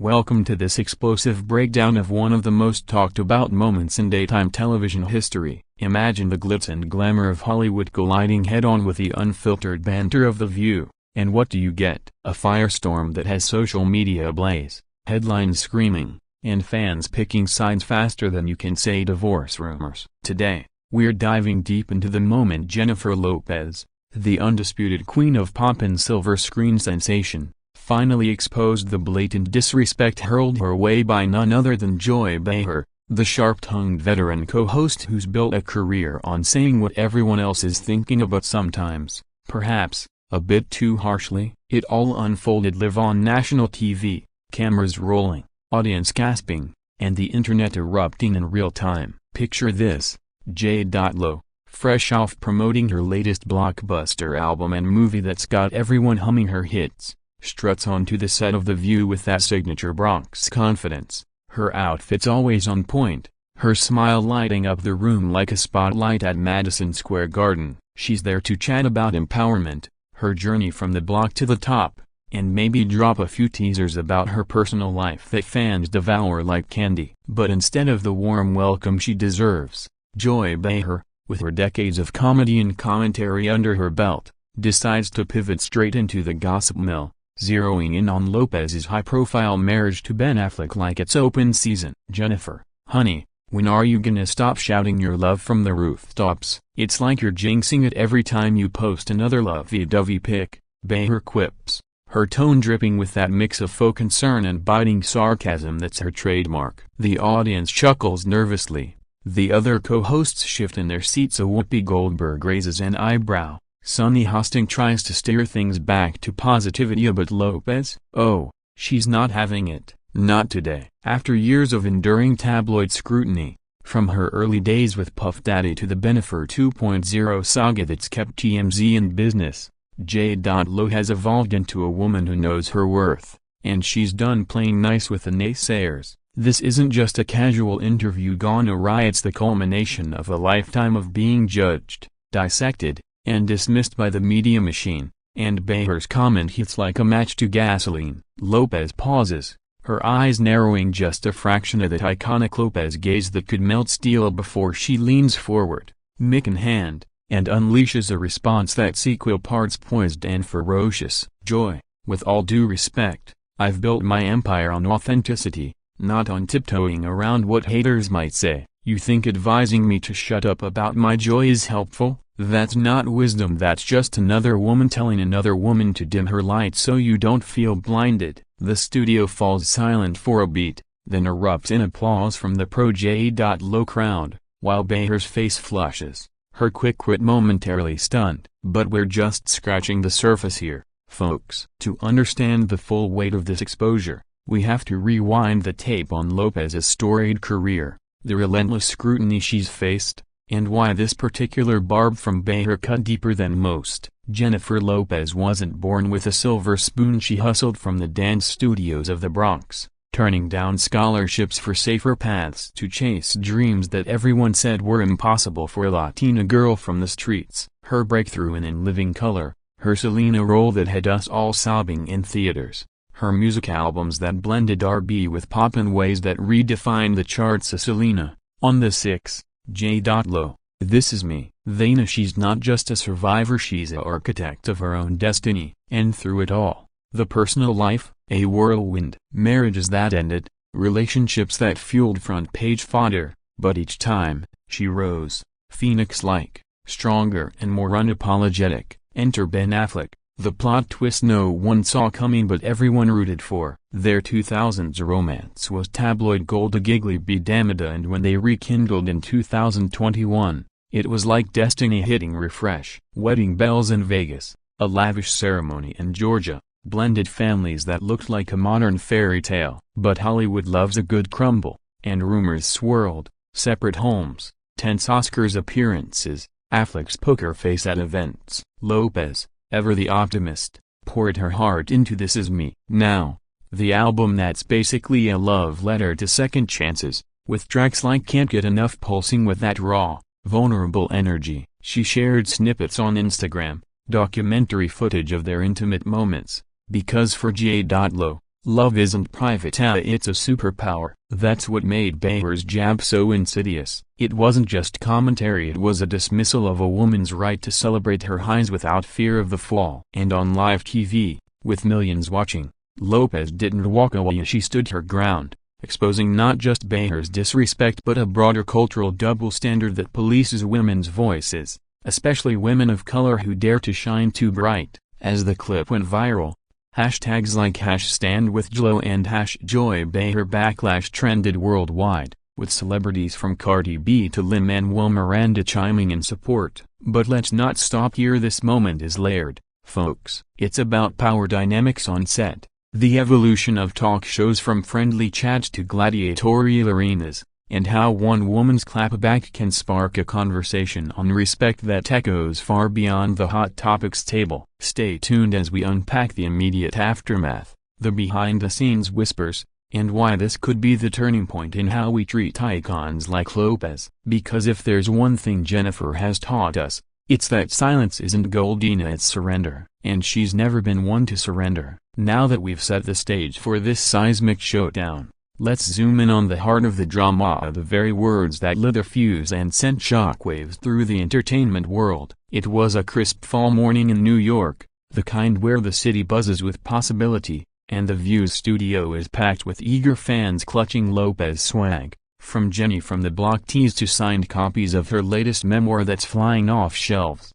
Welcome to this explosive breakdown of one of the most talked about moments in daytime television history. Imagine the glitz and glamour of Hollywood colliding head-on with the unfiltered banter of The View, and what do you get? A firestorm that has social media ablaze, headlines screaming, and fans picking sides faster than you can say divorce rumors. Today, we're diving deep into the moment Jennifer Lopez, the undisputed queen of pop and silver screen sensation, finally exposed the blatant disrespect hurled her way by none other than Joy Behar, the sharp-tongued veteran co-host who's built a career on saying what everyone else is thinking about sometimes, perhaps, a bit too harshly. It all unfolded live on national TV, cameras rolling, audience gasping, and the internet erupting in real time. Picture this, J.Lo, fresh off promoting her latest blockbuster album and movie that's got everyone humming her hits, struts onto the set of The View with that signature Bronx confidence, her outfit's always on point, her smile lighting up the room like a spotlight at Madison Square Garden. She's there to chat about empowerment, her journey from the block to the top, and maybe drop a few teasers about her personal life that fans devour like candy. But instead of the warm welcome she deserves, Joy Behar, with her decades of comedy and commentary under her belt, decides to pivot straight into the gossip mill, zeroing in on Lopez's high-profile marriage to Ben Affleck like it's open season. "Jennifer, honey, when are you gonna stop shouting your love from the rooftops? It's like you're jinxing it every time you post another lovey-dovey pic," Behar quips, her tone dripping with that mix of faux concern and biting sarcasm that's her trademark. The audience chuckles nervously, the other co-hosts shift in their seats, Whoopi Goldberg raises an eyebrow, Sunny Hosting tries to steer things back to positivity, but Lopez, oh, she's not having it, not today. After years of enduring tabloid scrutiny, from her early days with Puff Daddy to the Bennifer 2.0 saga that's kept TMZ in business, J.Lo has evolved into a woman who knows her worth, and she's done playing nice with the naysayers. This isn't just a casual interview gone awry, it's the culmination of a lifetime of being judged, dissected, and dismissed by the media machine, and Behar's comment hits like a match to gasoline. Lopez pauses, her eyes narrowing just a fraction of that iconic Lopez gaze that could melt steel before she leans forward, mic in hand, and unleashes a response that's equal parts poised and ferocious. "Joy, with all due respect, I've built my empire on authenticity, not on tiptoeing around what haters might say. You think advising me to shut up about my joy is helpful? That's not wisdom, that's just another woman telling another woman to dim her light so you don't feel blinded." The studio falls silent for a beat, then erupts in applause from the pro J.Lo crowd, while Behar's face flushes, her quick wit momentarily stunned. But we're just scratching the surface here, folks. To understand the full weight of this exposure, we have to rewind the tape on Lopez's storied career, the relentless scrutiny she's faced, and why this particular barb from Behar cut deeper than most. Jennifer Lopez wasn't born with a silver spoon. She hustled from the dance studios of the Bronx, turning down scholarships for safer paths to chase dreams that everyone said were impossible for a Latina girl from the streets. Her breakthrough in Living Color, her Selena role that had us all sobbing in theaters, her music albums that blended R&B with pop in ways that redefined the charts. Selena, on the 6, J.Lo, This Is Me. They know she's not just a survivor, she's an architect of her own destiny. And through it all, the personal life, a whirlwind. Marriages that ended, relationships that fueled front-page fodder, but each time, she rose, phoenix-like, stronger and more unapologetic. Enter Ben Affleck, the plot twist no one saw coming but everyone rooted for. Their 2000s romance was tabloid gold, a giggly be damned, and when they rekindled in 2021, it was like destiny hitting refresh. Wedding bells in Vegas, a lavish ceremony in Georgia, blended families that looked like a modern fairy tale. But Hollywood loves a good crumble, and rumors swirled, separate homes, tense Oscars appearances, Affleck's poker face at events. Lopez, ever the optimist, poured her heart into This Is Me. Now, the album that's basically a love letter to second chances, with tracks like Can't Get Enough pulsing with that raw, vulnerable energy. She shared snippets on Instagram, documentary footage of their intimate moments, because for J.Lo, Love isn't private, it's a superpower. That's what made Behar's jab so insidious. It wasn't just commentary, it was a dismissal of a woman's right to celebrate her highs without fear of the fall. And on live TV, with millions watching, Lopez didn't walk away. She stood her ground, exposing not just Behar's disrespect but a broader cultural double standard that polices women's voices, especially women of color who dare to shine too bright. As the clip went viral, hashtags like #StandWithJlo and #JoyBehar backlash trended worldwide, with celebrities from Cardi B to Lin-Manuel Miranda chiming in support. But let's not stop here. This moment is layered, folks. It's about power dynamics on set, the evolution of talk shows from friendly chats to gladiatorial arenas, and how one woman's clapback can spark a conversation on respect that echoes far beyond the hot topics table. Stay tuned as we unpack the immediate aftermath, the behind-the-scenes whispers, and why this could be the turning point in how we treat icons like Lopez. Because if there's one thing Bennifer has taught us, it's that silence isn't golden, it's surrender. And she's never been one to surrender. Now that we've set the stage for this seismic showdown, let's zoom in on the heart of the drama, the very words that lit a fuse and sent shockwaves through the entertainment world. It was a crisp fall morning in New York, the kind where the city buzzes with possibility, and the View's studio is packed with eager fans clutching Lopez swag, from Jenny from the Block tees to signed copies of her latest memoir that's flying off shelves.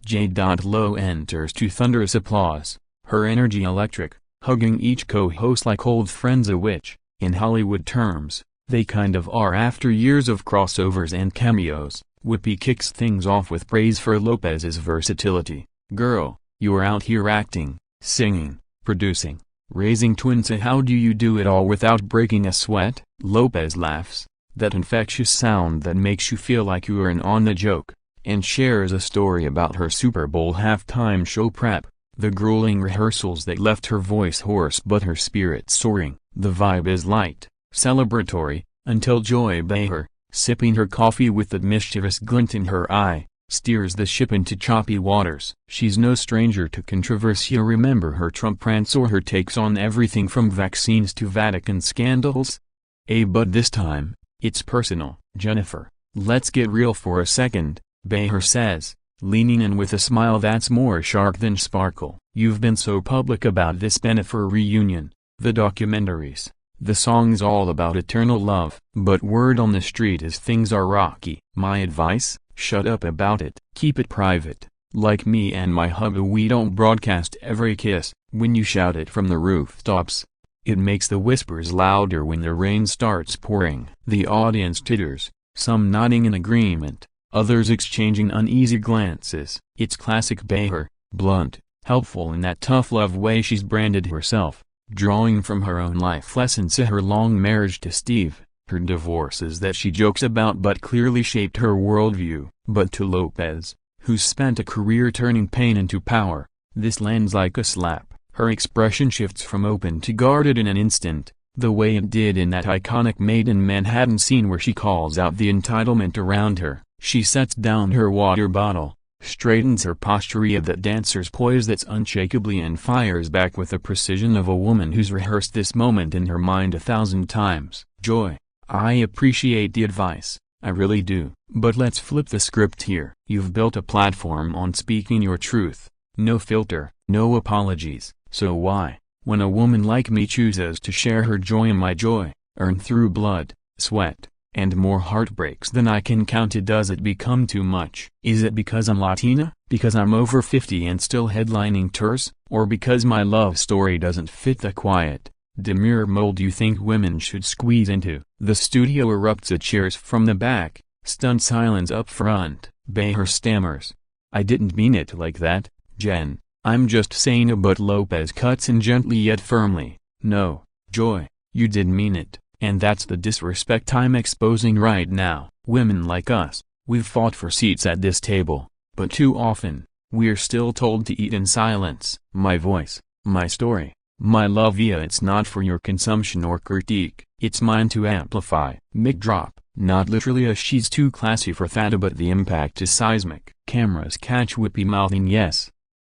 J.Lo enters to thunderous applause, her energy electric, hugging each co-host like old friends. A witch. In Hollywood terms, they kind of are. After years of crossovers and cameos, Whoopi kicks things off with praise for Lopez's versatility. "Girl, you're out here acting, singing, producing, raising twins. How do you do it all without breaking a sweat?" Lopez laughs, that infectious sound that makes you feel like you are in on the joke, and shares a story about her Super Bowl halftime show prep, the grueling rehearsals that left her voice hoarse but her spirit soaring. The vibe is light, celebratory, until Joy Behar, sipping her coffee with that mischievous glint in her eye, steers the ship into choppy waters. She's no stranger to controversy. Remember her Trump rants or her takes on everything from vaccines to Vatican scandals? But this time, it's personal. "Bennifer, let's get real for a second," Behar says, leaning in with a smile that's more shark than sparkle. "You've been so public about this Bennifer reunion, the documentaries, the songs all about eternal love. But word on the street is things are rocky. My advice? Shut up about it. Keep it private. Like me and my hubby, we don't broadcast every kiss. When you shout it from the rooftops, it makes the whispers louder when the rain starts pouring." The audience titters, some nodding in agreement, others exchanging uneasy glances. It's classic Behar, blunt, helpful in that tough love way she's branded herself, drawing from her own life lessons, her long marriage to Steve, her divorces that she jokes about but clearly shaped her worldview. But to Lopez, who's spent a career turning pain into power, this lands like a slap. Her expression shifts from open to guarded in an instant, the way it did in that iconic Made in Manhattan scene where she calls out the entitlement around her. She sets down her water bottle, straightens her posture, that dancer's poise that's unshakably, and fires back with the precision of a woman who's rehearsed this moment in her mind 1,000 times. "Joy, I appreciate the advice, I really do. But let's flip the script here. You've built a platform on speaking your truth. No filter, no apologies. So why, when a woman like me chooses to share her joy and my joy, earned through blood, sweat, and more heartbreaks than I can count, does it become too much? Is it because I'm Latina? Because I'm over 50 and still headlining tours? Or because my love story doesn't fit the quiet, demure mold you think women should squeeze into?" The studio erupts at cheers from the back, stunned silence up front. Behar stammers, "I didn't mean it like that, Jen. I'm just saying." But Lopez cuts in gently yet firmly, "No, Joy, you did mean it. And that's the disrespect I'm exposing right now. Women like us, we've fought for seats at this table, but too often, we're still told to eat in silence. My voice, my story, my love, it's not for your consumption or critique, it's mine to amplify." Mic drop. Not literally a "she's too classy for that," but the impact is seismic. Cameras catch Whoopi mouthing yes,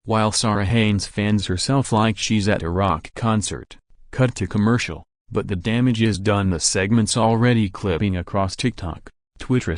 while Sarah Haynes fans herself like she's at a rock concert. Cut to commercial, but the damage is done. The segment's already clipping across TikTok, Twitter,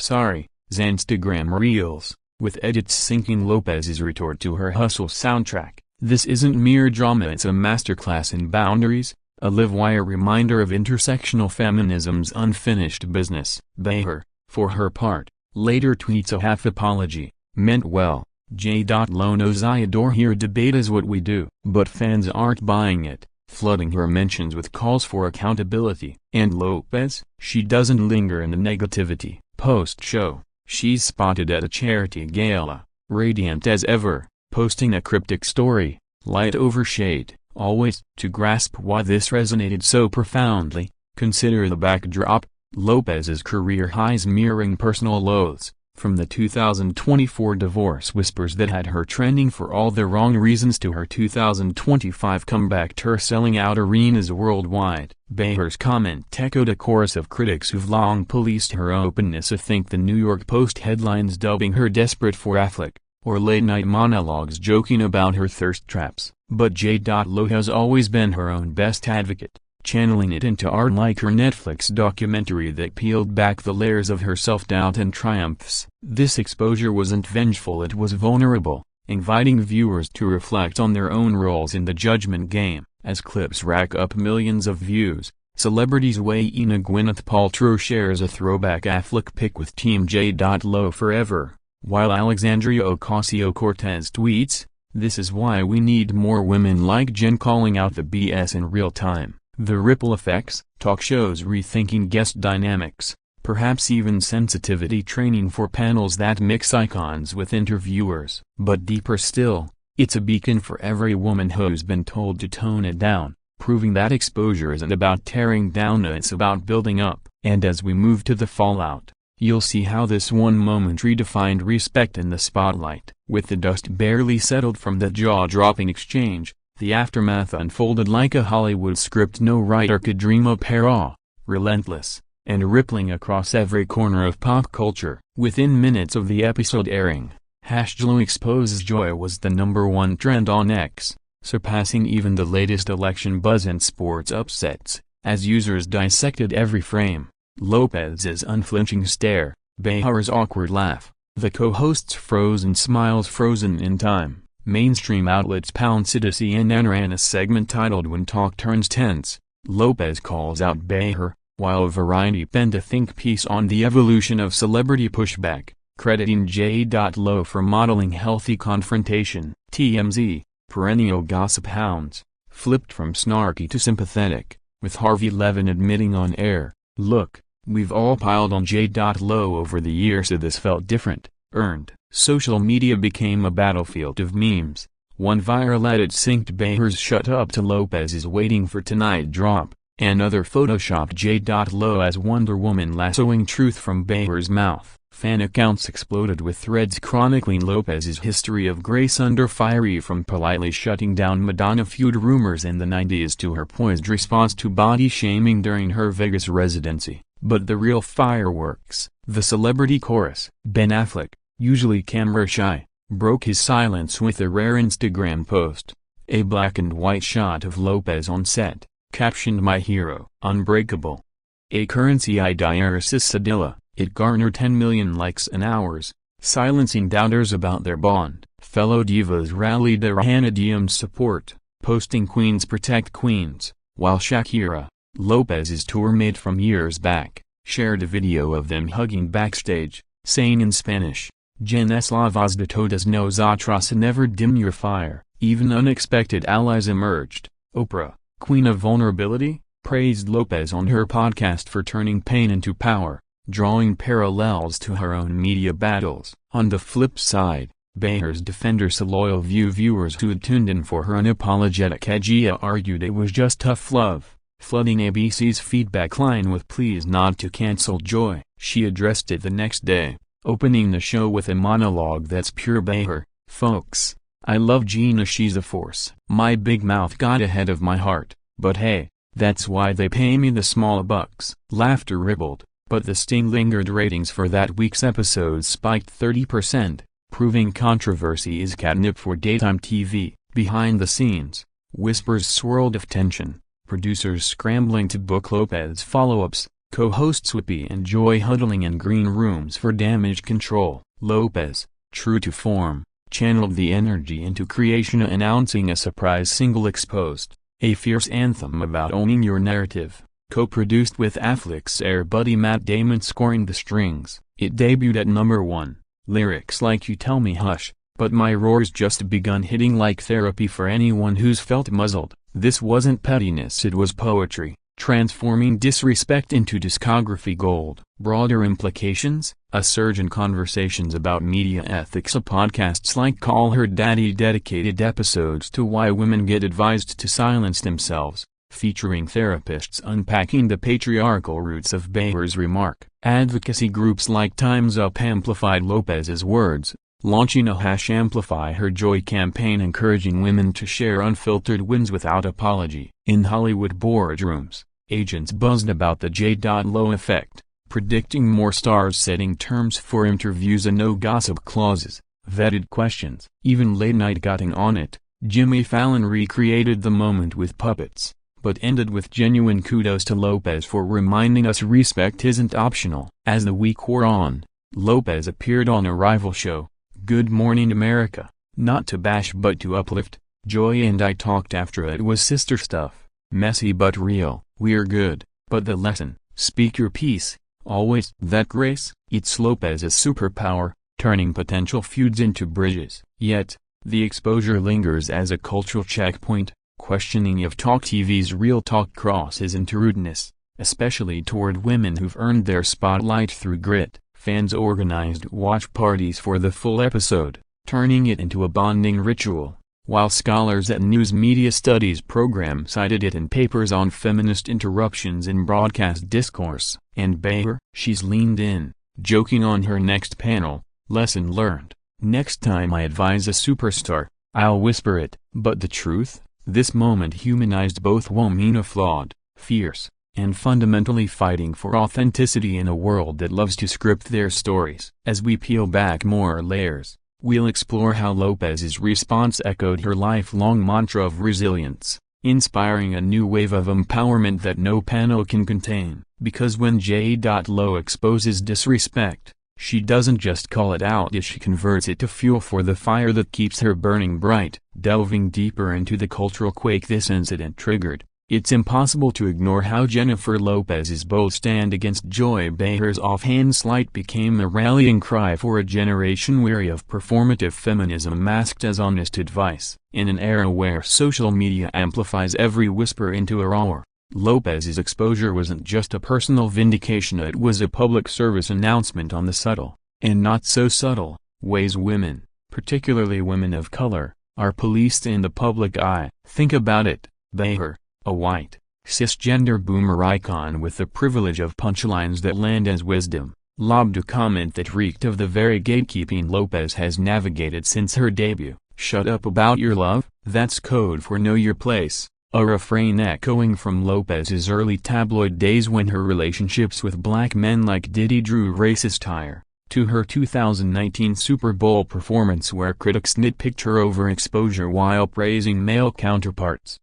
Instagram Reels, with edits syncing Lopez's retort to her Hustle soundtrack. This isn't mere drama, it's a masterclass in boundaries, a live-wire reminder of intersectional feminism's unfinished business. Behar, for her part, later tweets a half apology, meant well. J.Lo knows I adore here. Debate is what we do, but fans aren't buying it, flooding her mentions with calls for accountability. And Lopez? She doesn't linger in the negativity. Post-show, she's spotted at a charity gala, radiant as ever, posting a cryptic story, light over shade, always. To grasp why this resonated so profoundly, consider the backdrop: Lopez's career highs mirroring personal lows, from the 2024 divorce whispers that had her trending for all the wrong reasons to her 2025 comeback tour selling out arenas worldwide. Behar's comment echoed a chorus of critics who've long policed her openness. I think the New York Post headlines dubbing her desperate for Affleck, or late-night monologues joking about her thirst traps. But J.Lo has always been her own best advocate, channeling it into art like her Netflix documentary that peeled back the layers of her self-doubt and triumphs. This exposure wasn't vengeful, it was vulnerable, inviting viewers to reflect on their own roles in the judgment game. As clips rack up millions of views, celebrities weigh in. Gwyneth Paltrow shares a throwback Affleck pic with Team J.Lo forever, while Alexandria Ocasio-Cortez tweets, "This is why we need more women like Jen calling out the BS in real time." The ripple effects, talk shows rethinking guest dynamics, perhaps even sensitivity training for panels that mix icons with interviewers. But deeper still, it's a beacon for every woman who's been told to tone it down, proving that exposure isn't about tearing down, it's about building up. And as we move to the fallout, you'll see how this one moment redefined respect in the spotlight. With the dust barely settled from the jaw-dropping exchange, the aftermath unfolded like a Hollywood script no writer could dream up. Raw, relentless, and rippling across every corner of pop culture. Within minutes of the episode airing, #JloExposes Joy was the #1 trend on X, surpassing even the latest election buzz and sports upsets, as users dissected every frame. Lopez's unflinching stare, Behar's awkward laugh, the co-host's frozen smiles frozen in time. Mainstream outlets pounced. CNN ran a segment titled "When Talk Turns Tense." Lopez calls out Behar, while Variety penned a think piece on the evolution of celebrity pushback, crediting J.Lo for modeling healthy confrontation. TMZ, perennial gossip hounds, flipped from snarky to sympathetic, with Harvey Levin admitting on air, "Look, we've all piled on J.Lo over the years, so this felt different, earned." Social media became a battlefield of memes. One viral edit synced Behar's "Shut Up" to Lopez's "Waiting for Tonight" drop. Another photoshopped J.Lo as Wonder Woman lassoing truth from Behar's mouth. Fan accounts exploded with threads chronicling Lopez's history of grace under fire, from politely shutting down Madonna feud rumors in the 90s to her poised response to body shaming during her Vegas residency. But the real fireworks, the celebrity chorus. Ben Affleck, usually camera shy, broke his silence with a rare Instagram post. A black and white shot of Lopez on set, captioned "My hero, unbreakable." A currency Idiaris Sedilla, it garnered 10 million likes in hours, silencing doubters about their bond. Fellow divas rallied Rihanna DM's support, posting "Queens protect queens," while Shakira, Lopez's tourmate from years back, shared a video of them hugging backstage, saying in Spanish, "Gen es la voz de todas nosotras, never dim your fire." Even unexpected allies emerged. Oprah, queen of vulnerability, praised Lopez on her podcast for turning pain into power, drawing parallels to her own media battles. On the flip side, Behar's defenders, loyal viewers who had tuned in for her unapologetic edge, argued it was just tough love, flooding ABC's feedback line with pleas not to cancel Joy. She addressed it the next day, opening the show with a monologue that's pure Behar. "Folks, I love Gina, she's a force. My big mouth got ahead of my heart, but hey, that's why they pay me the small bucks." Laughter rippled, but the sting lingered. Ratings for that week's episode spiked 30%, proving controversy is catnip for daytime TV. Behind the scenes, whispers swirled of tension, producers scrambling to book Lopez follow-ups, co-hosts Whippy and Joy huddling in green rooms for damage control. Lopez, true to form, channeled the energy into creation, announcing a surprise single Exposed, a fierce anthem about owning your narrative, co-produced with Affleck's air buddy Matt Damon scoring the strings. It debuted at #1, lyrics like "You tell me hush, but my roar's just begun," hitting like therapy for anyone who's felt muzzled. This wasn't pettiness, it was poetry, transforming disrespect into discography gold. Broader implications: a surge in conversations about media ethics. Podcasts like Call Her Daddy dedicated episodes to why women get advised to silence themselves, featuring therapists unpacking the patriarchal roots of Behar's remark. Advocacy groups like Time's Up amplified Lopez's words, launching a #Amplify Her Joy campaign encouraging women to share unfiltered wins without apology. In Hollywood boardrooms, agents buzzed about the J.Lo effect, predicting more stars, setting terms for interviews and no gossip clauses, vetted questions. Even late night got in on it. Jimmy Fallon recreated the moment with puppets, but ended with genuine kudos to Lopez for reminding us respect isn't optional. As the week wore on, Lopez appeared on a rival show, Good Morning America, not to bash but to uplift. Joy and I talked after it. Was sister stuff, messy but real. We're good, but the lesson, speak your piece, always. That grace, it's Lopez's superpower, turning potential feuds into bridges. Yet, the exposure lingers as a cultural checkpoint, questioning if Talk TV's Real Talk crosses into rudeness, especially toward women who've earned their spotlight through grit. Fans organized watch parties for the full episode, turning it into a bonding ritual, while scholars at News Media Studies program cited it in papers on feminist interruptions in broadcast discourse. And Behar, she's leaned in, joking on her next panel, lesson learned: next time I advise a superstar, I'll whisper it. But the truth? This moment humanized both women, flawed, fierce, and fundamentally fighting for authenticity in a world that loves to script their stories. As we peel back more layers, we'll explore how Lopez's response echoed her lifelong mantra of resilience, inspiring a new wave of empowerment that no panel can contain. Because when J.Lo exposes disrespect, she doesn't just call it out, she converts it to fuel for the fire that keeps her burning bright. Delving deeper into the cultural quake this incident triggered, it's impossible to ignore how Jennifer Lopez's bold stand against Joy Behar's offhand slight became a rallying cry for a generation weary of performative feminism masked as honest advice. In an era where social media amplifies every whisper into a roar, Lopez's exposure wasn't just a personal vindication, it was a public service announcement on the subtle, and not so subtle, ways women, particularly women of color, are policed in the public eye. Think about it. Behar, a white, cisgender boomer icon with the privilege of punchlines that land as wisdom, lobbed a comment that reeked of the very gatekeeping Lopez has navigated since her debut. "Shut up about your love, that's code for know your place," a refrain echoing from Lopez's early tabloid days when her relationships with black men like Diddy drew racist ire, to her 2019 Super Bowl performance where critics nitpicked her overexposure while praising male counterparts.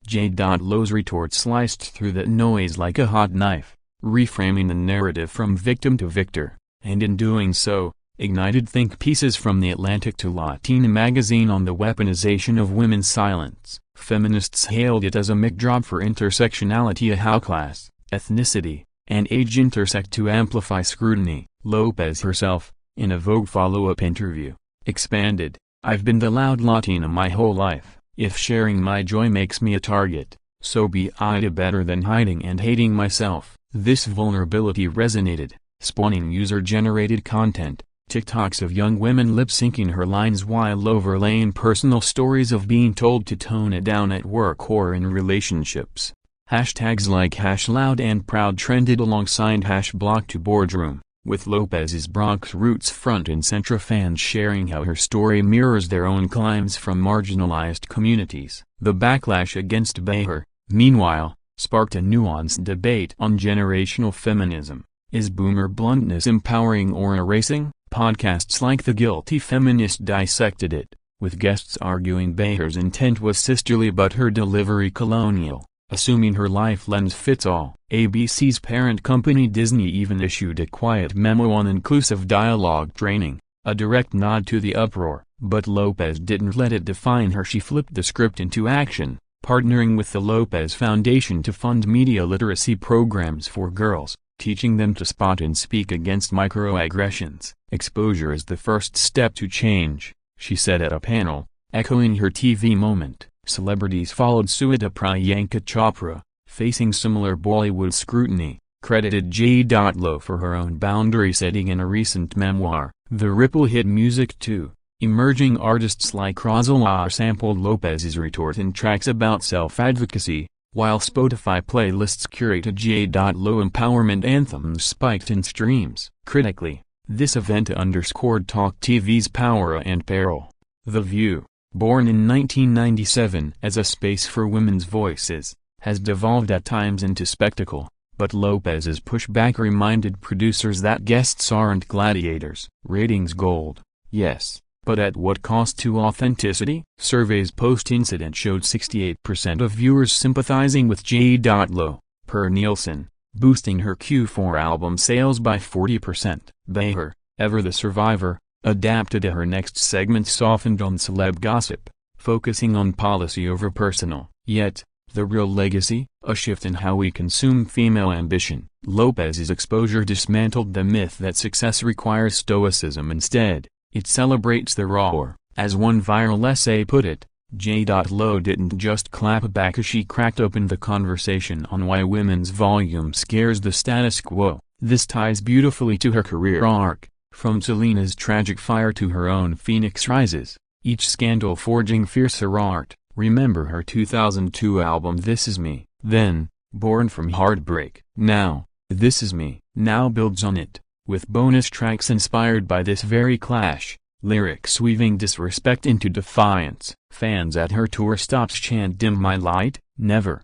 J.Lo's retort sliced through that noise like a hot knife, reframing the narrative from victim to victor, and in doing so, ignited think pieces from The Atlantic to Latina magazine on the weaponization of women's silence. Feminists hailed it as a mic drop for intersectionality, how class, ethnicity, and age intersect to amplify scrutiny. Lopez herself, in a Vogue follow-up interview, expanded, "I've been the loud Latina my whole life. If sharing my joy makes me a target, so be it, better than hiding and hating myself." This vulnerability resonated, spawning user-generated content, TikToks of young women lip-syncing her lines while overlaying personal stories of being told to tone it down at work or in relationships. Hashtags like #loud and proud trended alongside #block2boardroom, with Lopez's Bronx roots front and center, fans sharing how her story mirrors their own climbs from marginalized communities. The backlash against Behar, meanwhile, sparked a nuanced debate on generational feminism. Is boomer bluntness empowering or erasing? Podcasts like The Guilty Feminist dissected it, with guests arguing Behar's intent was sisterly but her delivery colonial. assuming her life lens fits all. ABC's parent company Disney even issued a quiet memo on inclusive dialogue training, a direct nod to the uproar. But Lopez didn't let it define her. She flipped the script into action, partnering with the Lopez Foundation to fund media literacy programs for girls, teaching them to spot and speak against microaggressions. "Exposure is the first step to change," she said at a panel, echoing her TV moment. Celebrities followed suit. Priyanka Chopra, facing similar Bollywood scrutiny, credited J.Lo for her own boundary setting in a recent memoir. The ripple hit music too. Emerging artists like Rosalia sampled Lopez's retort in tracks about self-advocacy, while Spotify playlists curated J.Lo empowerment anthems spiked in streams. Critically, this event underscored Talk TV's power and peril. The View, born in 1997 as a space for women's voices, has devolved at times into spectacle, but Lopez's pushback reminded producers that guests aren't gladiators. Ratings gold, yes, but at what cost to authenticity? Surveys post-incident showed 68% of viewers sympathizing with J.Lo, per Nielsen, boosting her Q4 album sales by 40%. Behar, ever the survivor, adapted to her next segment softened on celeb gossip, focusing on policy over personal. Yet, the real legacy? A shift in how we consume female ambition. Lopez's exposure dismantled the myth that success requires stoicism. Instead, it celebrates the raw. Or, as one viral essay put it, J.Lo didn't just clap back as she cracked open the conversation on why women's volume scares the status quo. This ties beautifully to her career arc, from Selena's tragic fire to her own Phoenix Rises, each scandal forging fiercer art. Remember her 2002 album This Is Me, then, born from heartbreak. Now, This Is Me, now builds on it, with bonus tracks inspired by this very clash, lyrics weaving disrespect into defiance. Fans at her tour stops chant "Dim My Light, Never"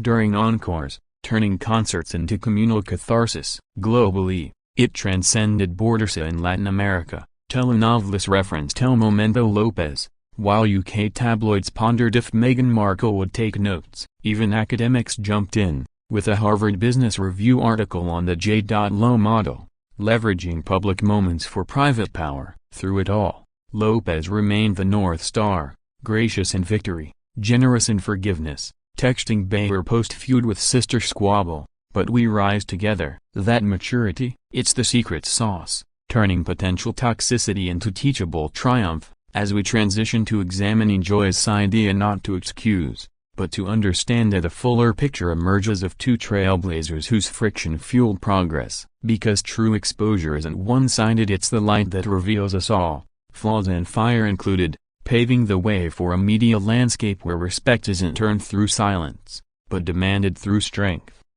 during encores, turning concerts into communal catharsis. Globally, it transcended borders. In Latin America, telenovelas referenced El Momento Lopez, while UK tabloids pondered if Meghan Markle would take notes. Even academics jumped in, with a Harvard Business Review article on the J.Lo model, leveraging public moments for private power. Through it all, Lopez remained the North Star, gracious in victory, generous in forgiveness, texting Behar post-feud with sister squabble, "But we rise together." That maturity, it's the secret sauce, turning potential toxicity into teachable triumph. As we transition to examining Joy's idea not to excuse, but to understand that a fuller picture emerges of two trailblazers whose friction fueled progress. Because true exposure isn't one-sided, it's the light that reveals us all, flaws and fire included, paving the way for a media landscape where respect isn't earned through silence, but demanded through strength.